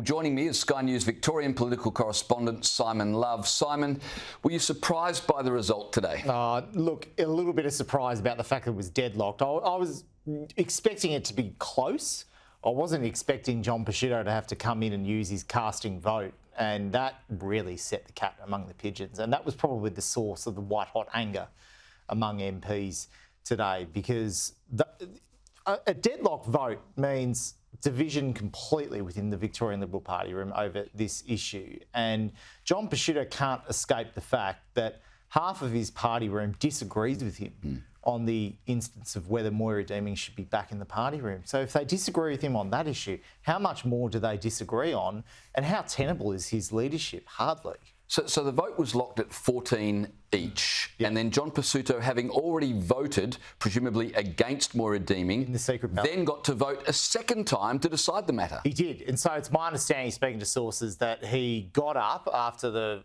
Joining me is Sky News Victorian political correspondent Simon Love. Simon, were you surprised by the result today? Look, a little bit of surprise about the fact that it was deadlocked. I was expecting it to be close. I wasn't expecting John Pesutto to have to come in and use his casting vote, and that really set the cat among the pigeons. And that was probably the source of the white-hot anger among MPs today, because a deadlocked vote means division completely within the Victorian Liberal party room over this issue. And John Pesutto can't escape the fact that half of his party room disagrees with him on the instance of whether Moira Deeming should be back in the party room. So if they disagree with him on that issue, how much more do they disagree on, and how tenable is his leadership? Hardly. So the vote was locked at 14 each, and then John Pesutto, having already voted, presumably against Moira Deeming, in the secret ballot, then got to vote a second time to decide the matter. He did, and so it's my understanding, speaking to sources, that he got up after the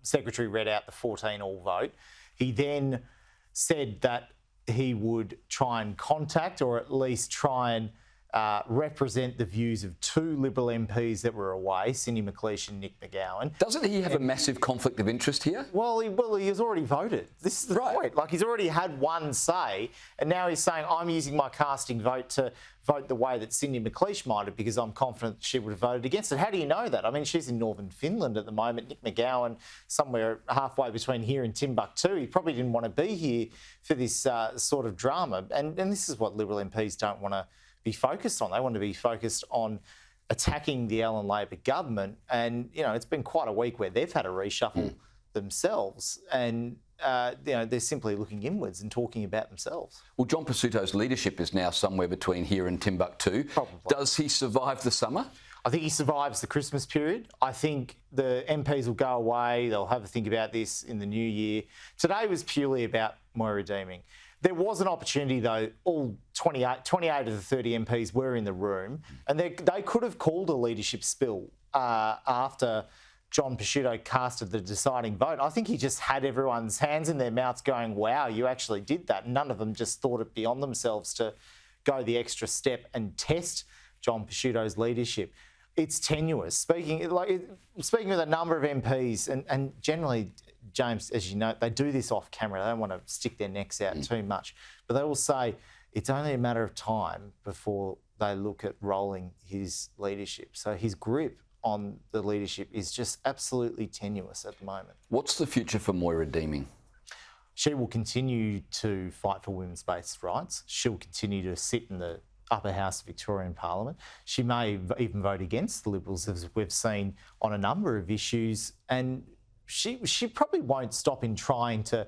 secretary read out the 14-all vote. He then said that he would try and contact, or at least try and represent the views of two Liberal MPs that were away, Cindy McLeish and Nick McGowan. Doesn't he have a massive conflict of interest here? Well, he has already voted. This is the point. Like, he's already had one say, and now he's saying, I'm using my casting vote to vote the way that Cindy McLeish might have, because I'm confident she would have voted against it. How do you know that? I mean, she's in northern Finland at the moment. Nick McGowan, somewhere halfway between here and Timbuktu. He probably didn't want to be here for this sort of drama. And this is what Liberal MPs don't want to be focused on. They want to be focused on attacking the Allen Labor government. And, you know, it's been quite a week where they've had a reshuffle themselves, and they're simply looking inwards and talking about themselves. Well, John Pesutto's leadership is now somewhere between here and Timbuktu. Probably. Does he survive the summer? I think he survives the Christmas period. I think the MPs will go away. They'll have a think about this in the new year. Today was purely about Moira Deeming. There was an opportunity, though. All 28 of the 30 MPs were in the room, and they could have called a leadership spill after John Pesutto casted the deciding vote. I think he just had everyone's hands in their mouths going, wow, you actually did that. None of them just thought it beyond themselves to go the extra step and test John Pesutto's leadership. It's tenuous. Speaking with a number of MPs, and generally, James, as you know, they do this off camera. They don't want to stick their necks out too much. But they will say it's only a matter of time before they look at rolling his leadership. So his grip on the leadership is just absolutely tenuous at the moment. What's the future for Moira Deeming? She will continue to fight for women's-based rights. She'll continue to sit in the upper house of Victorian Parliament. She may even vote against the Liberals, as we've seen on a number of issues. And she probably won't stop in trying to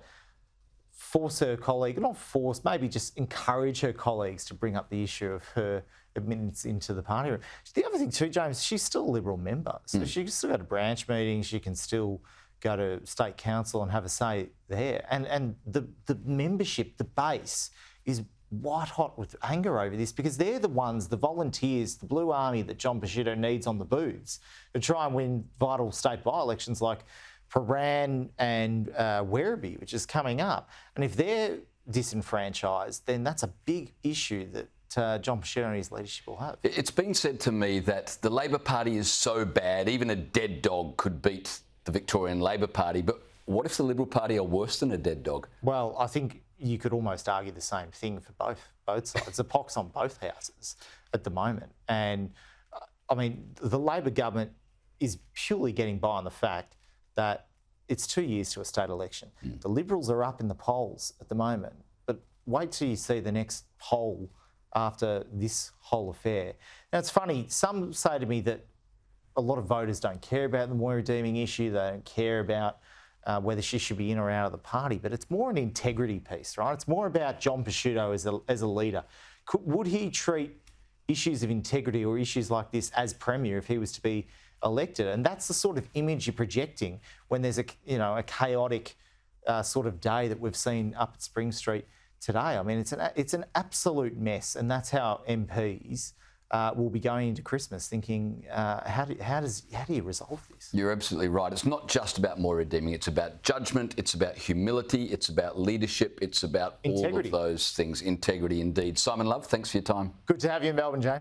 force her colleague, not force, maybe just encourage her colleagues to bring up the issue of her admittance into the party room. The other thing too, James, she's still a Liberal member. So she can still go to branch meetings, she can still go to State Council and have a say there. And the membership, the base, is white hot with anger over this, because they're the ones, the volunteers, the Blue Army that John Pesutto needs on the booths to try and win vital state by-elections like Prahran and Werribee, which is coming up. And if they're disenfranchised, then that's a big issue that John Pesutto and his leadership will have. It's been said to me that the Labor Party is so bad, even a dead dog could beat the Victorian Labor Party. But what if the Liberal Party are worse than a dead dog? Well, I think you could almost argue the same thing for both sides. The pox on both houses at the moment. And, I mean, the Labor government is purely getting by on the fact that it's 2 years to a state election. The Liberals are up in the polls at the moment, but wait till you see the next poll after this whole affair. Now, it's funny, some say to me that a lot of voters don't care about the Moira Deeming issue, they don't care about whether she should be in or out of the party, but it's more an integrity piece, right? It's more about John Pesutto as a leader. Would he treat issues of integrity or issues like this as Premier if he was to be elected? And that's the sort of image you're projecting when there's a chaotic sort of day that we've seen up at Spring Street today. I mean, it's an absolute mess, and that's how MPs will be going into Christmas thinking, how do you resolve this? You're absolutely right. It's not just about Moira Deeming. It's about judgment. It's about humility. It's about leadership. It's about integrity. All of those things. Integrity, indeed. Simon Love, thanks for your time. Good to have you in Melbourne, James.